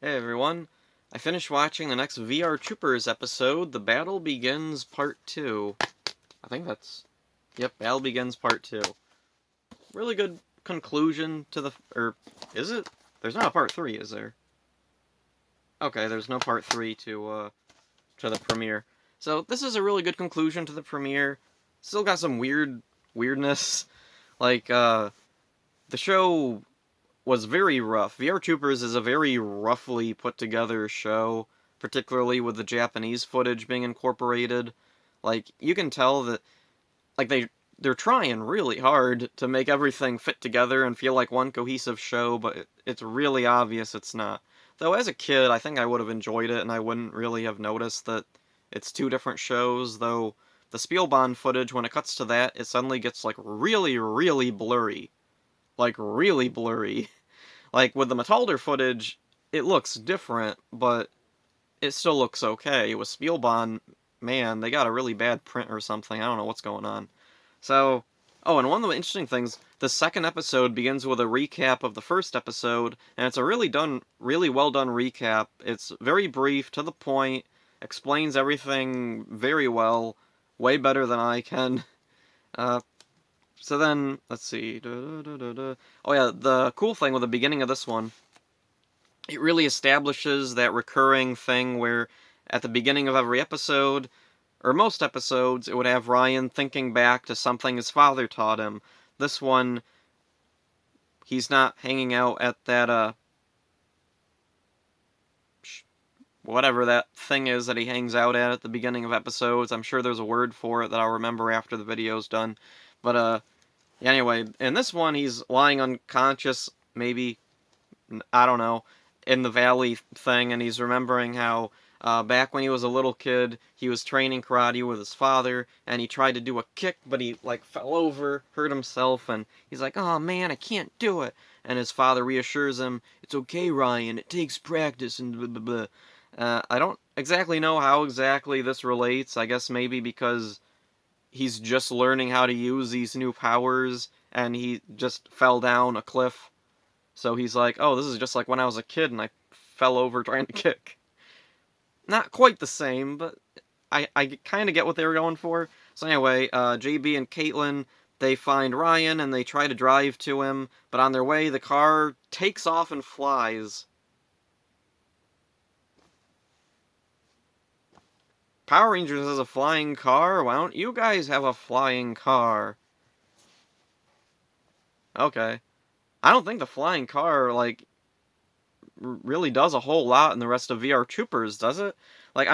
Hey everyone, I finished watching the next VR Troopers episode, The Battle Begins Part 2. I think that's. Yep, Battle Begins Part 2. Really good conclusion to the. Or, is it? There's not a Part 3, is there? Okay, there's no Part 3 to the premiere. So, this is a really good conclusion to the premiere. Still got some weirdness. Like, the show was very rough. VR Troopers is a very roughly put together show, particularly with the Japanese footage being incorporated. Like you can tell that like they're trying really hard to make everything fit together and feel like one cohesive show, but it's really obvious it's not. Though as a kid, I think I would have enjoyed it and I wouldn't really have noticed that it's two different shows, though the Spielbahn footage when it cuts to that, it suddenly gets like really blurry. Like really blurry. Like with the Metalder footage, it looks different, but it still looks okay. With Spielbahn, man, they got a really bad print or something. I don't know what's going on. So, oh, and one of the interesting things, the second episode begins with a recap of the first episode, and it's a really well done recap. It's very brief, to the point, explains everything very well, way better than I can. Uh, so then, let's see. Oh yeah, the cool thing with the beginning of this one, it really establishes that recurring thing where at the beginning of every episode, or most episodes, it would have Ryan thinking back to something his father taught him. This one, he's not hanging out at that, whatever that thing is that he hangs out at the beginning of episodes. I'm sure there's a word for it that I'll remember after the video's done. But, anyway, in this one, he's lying unconscious, maybe, I don't know, in the valley thing, and he's remembering how back when he was a little kid, he was training karate with his father, and he tried to do a kick, but he like fell over, hurt himself, and he's like, "Oh man, I can't do it." And his father reassures him, "It's okay, Ryan. It takes practice." And blah blah blah. I don't exactly know how exactly this relates. I guess maybe because he's just learning how to use these new powers, and he just fell down a cliff, so he's like, "Oh, this is just like when I was a kid and I fell over trying to kick." Not quite the same, but I kind of get what they were going for. So anyway, JB and Caitlin, they find Ryan and they try to drive to him, but on their way, the car takes off and flies. Power Rangers has a flying car? Why don't you guys have a flying car? Okay. I don't think the flying car, like, really does a whole lot in the rest of VR Troopers, does it? Like,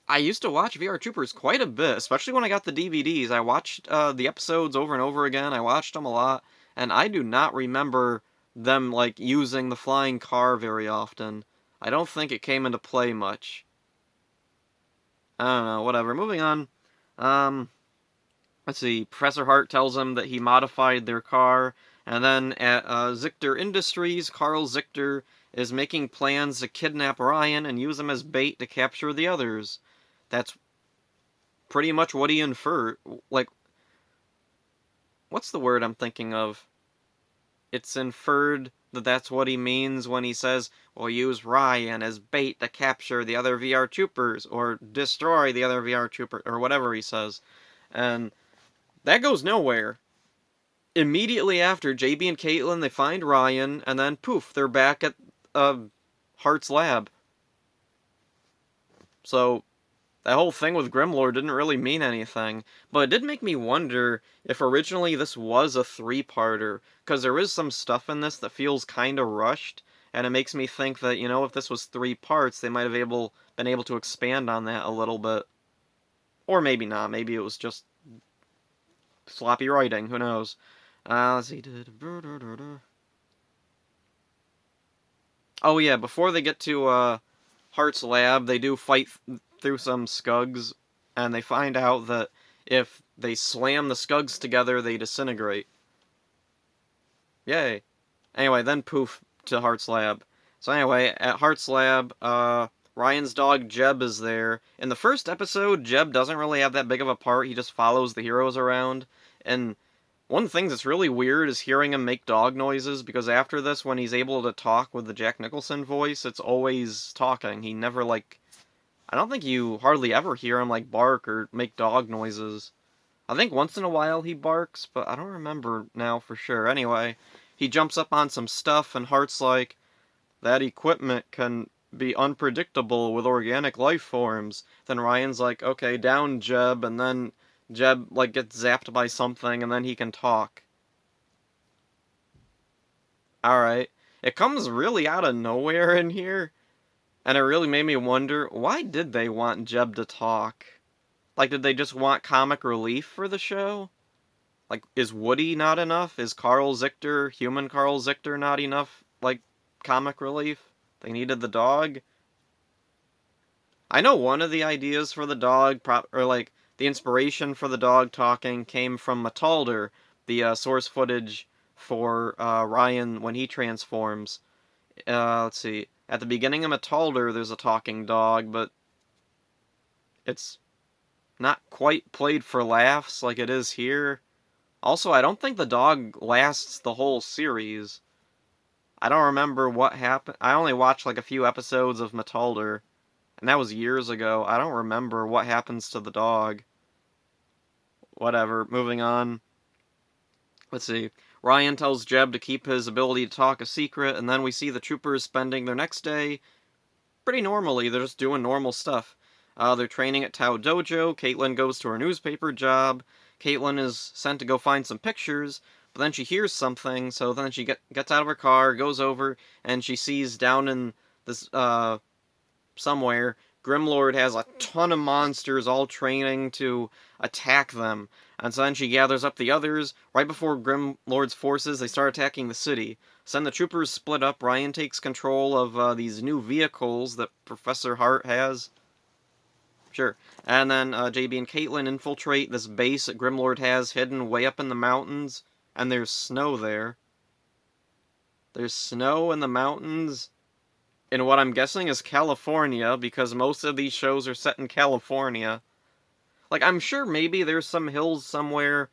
I used to watch VR Troopers quite a bit, especially when I got the DVDs. I watched the episodes over and over again. I watched them a lot, and I do not remember them like using the flying car very often. I don't think it came into play much. I don't know, whatever. Moving on. Um, let's see. Professor Hart tells him that he modified their car, and then at Zichter Industries, Carl Zichter is making plans to kidnap Ryan and use him as bait to capture the others. That's pretty much what he inferred. Like, what's the word I'm thinking of? It's inferred that that's what he means when he says, "We'll use Ryan as bait to capture the other VR troopers, or destroy the other VR trooper," or whatever he says. And that goes nowhere. Immediately after, JB and Caitlin, they find Ryan, and then poof, they're back at Hart's lab. So that whole thing with Grimlord didn't really mean anything, but it did make me wonder if originally this was a three-parter, because there is some stuff in this that feels kind of rushed, and it makes me think that, if this was three parts, they might have been able to expand on that a little bit. Or maybe not, maybe it was just sloppy writing, who knows. Let's see. Oh yeah, before they get to Hart's lab, they do fight through some Skugs, and they find out that if they slam the Skugs together, they disintegrate. Yay. Anyway, then poof to Hart's lab. So anyway, at Hart's lab, Ryan's dog Jeb is there. In the first episode, Jeb doesn't really have that big of a part. He just follows the heroes around. And One of the things that's really weird is hearing him make dog noises, because after this, when he's able to talk with the Jack Nicholson voice, it's always talking. He never, like... I don't think you hardly ever hear him, like, bark or make dog noises. I think once in a while he barks, but I don't remember now for sure. Anyway, he jumps up on some stuff, and Hart's like, that equipment can be unpredictable with organic life forms. Then Ryan's like, okay, down Jeb, and then Jeb, like, gets zapped by something, and then he can talk. Alright. It comes really out of nowhere in here, and it really made me wonder, why did they want Jeb to talk? Like, did they just want comic relief for the show? Like, is Woody not enough? Is Carl Zichter, human Carl Zichter, not enough, like, comic relief? They needed the dog? I know one of the ideas for the dog, or, like, the inspiration for the dog talking came from Metalder, the source footage for Ryan when he transforms. Let's see. At the beginning of Metalder, there's a talking dog, but it's not quite played for laughs like it is here. Also, I don't think the dog lasts the whole series. I don't remember what happened. I only watched like a few episodes of Metalder, and that was years ago. I don't remember what happens to the dog. Whatever, moving on. Let's see. Ryan tells Jeb to keep his ability to talk a secret, and then we see the troopers spending their next day pretty normally. They're just doing normal stuff. They're training at Tao Dojo. Caitlin goes to her newspaper job. Caitlin is sent to go find some pictures, but then she hears something, so then she gets out of her car, goes over, and she sees down in this, somewhere, Grimlord has a ton of monsters all training to attack them. And so then she gathers up the others. Right before Grimlord's forces, they start attacking the city. So then the troopers split up. Ryan takes control of these new vehicles that Professor Hart has. Sure. And then JB and Caitlin infiltrate this base that Grimlord has hidden way up in the mountains. And there's snow there. There's snow in the mountains in what I'm guessing is California, because most of these shows are set in California. Like, I'm sure maybe there's some hills somewhere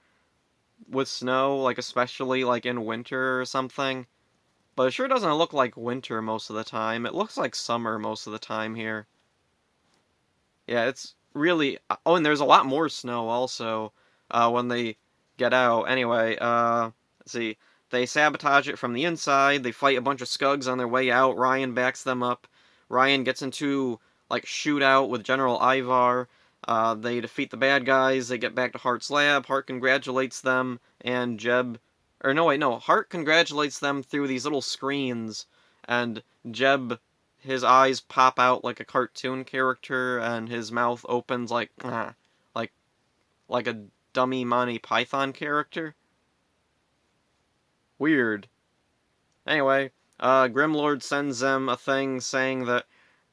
with snow, like, especially, like, in winter or something. But it sure doesn't look like winter most of the time. It looks like summer most of the time here. Yeah, it's really... Oh, and there's a lot more snow, also, when they get out. Anyway, let's see. They sabotage it from the inside. They fight a bunch of Skugs on their way out. Ryan backs them up. Ryan gets into, like, shootout with General Ivar. They defeat the bad guys. They get back to Hart's lab. Hart congratulates them, and Jeb... Or, no, wait, no. Hart congratulates them through these little screens, and Jeb... His eyes pop out like a cartoon character, and his mouth opens like a dummy Monty Python character. Weird. Anyway, Grimlord sends them a thing saying that,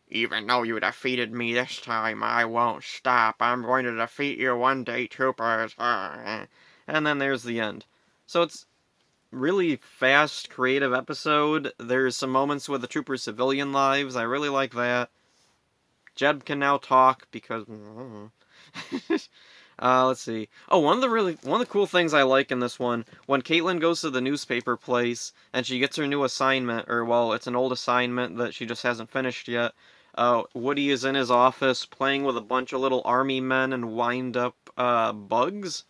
even though you defeated me this time, I won't stop. I'm going to defeat you one day, troopers. And then there's the end. So it's really fast, creative episode. There's some moments with the troopers' civilian lives. I really like that. Jeb can now talk because... let's see. Oh, one of the cool things I like in this one, when Caitlin goes to the newspaper place and she gets her new assignment, or, well, it's an old assignment that she just hasn't finished yet. Woody is in his office playing with a bunch of little army men and wind-up, bugs.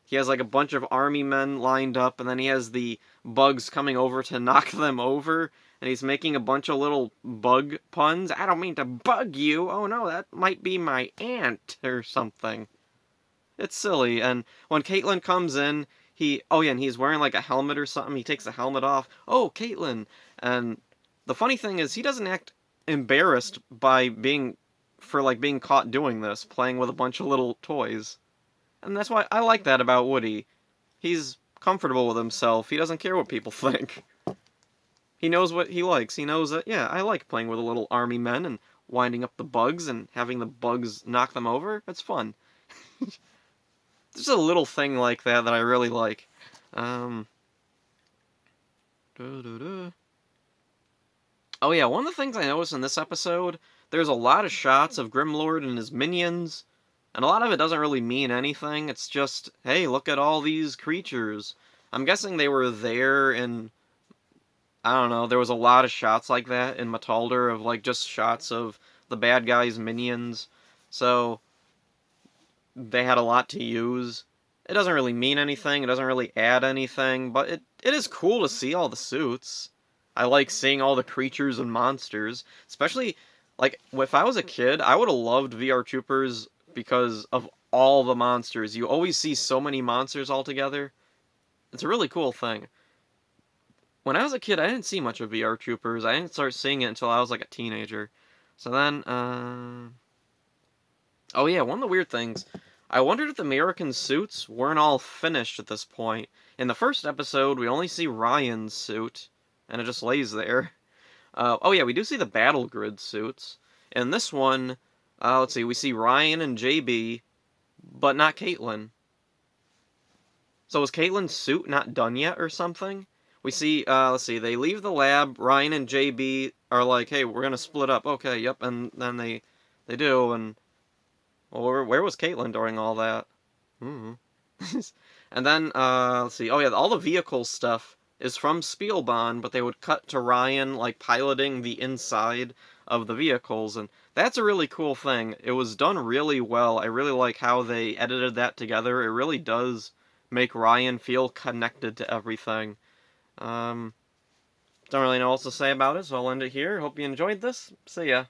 He has, like, a bunch of army men lined up, and then he has the bugs coming over to knock them over, and he's making a bunch of little bug puns. I don't mean to bug you. Oh, no, that might be my aunt or something. It's silly, and when Caitlin comes in, oh yeah, and he's wearing like a helmet or something. He takes the helmet off. Oh, Caitlin! And the funny thing is, he doesn't act embarrassed for being caught doing this, playing with a bunch of little toys. And that's why I like that about Woody. He's comfortable with himself. He doesn't care what people think. He knows what he likes. He knows that, yeah, I like playing with the little army men and winding up the bugs and having the bugs knock them over. It's fun. There's a little thing like that I really like. Oh yeah, one of the things I noticed in this episode, there's a lot of shots of Grimlord and his minions. And a lot of it doesn't really mean anything. It's just, hey, look at all these creatures. I'm guessing they were there in, I don't know, there was a lot of shots like that in Metalder of, like, just shots of the bad guys' minions. So, they had a lot to use. It doesn't really mean anything, it doesn't really add anything, but it is cool to see all the suits. I like seeing all the creatures and monsters, especially, like, if I was a kid, I would have loved VR Troopers because of all the monsters. You always see so many monsters all together. It's a really cool thing. When I was a kid, I didn't see much of VR Troopers. I didn't start seeing it until I was like a teenager. So then, oh yeah, one of the weird things, I wondered if the American suits weren't all finished at this point. In the first episode, we only see Ryan's suit, and it just lays there. Oh yeah, we do see the Battle Grid suits. In this one, let's see, we see Ryan and JB, but not Caitlin. So is Caitlin's suit not done yet or something? We see, let's see, they leave the lab, Ryan and JB are like, hey, we're gonna split up. Okay, yep, and then they do, and well, where was Caitlin during all that? Hmm. And then, let's see. Oh yeah, all the vehicle stuff is from Spielbahn, but they would cut to Ryan, like, piloting the inside of the vehicles, and that's a really cool thing. It was done really well. I really like how they edited that together. It really does make Ryan feel connected to everything. Um, don't really know what else to say about it, so I'll end it here. Hope you enjoyed this. See ya.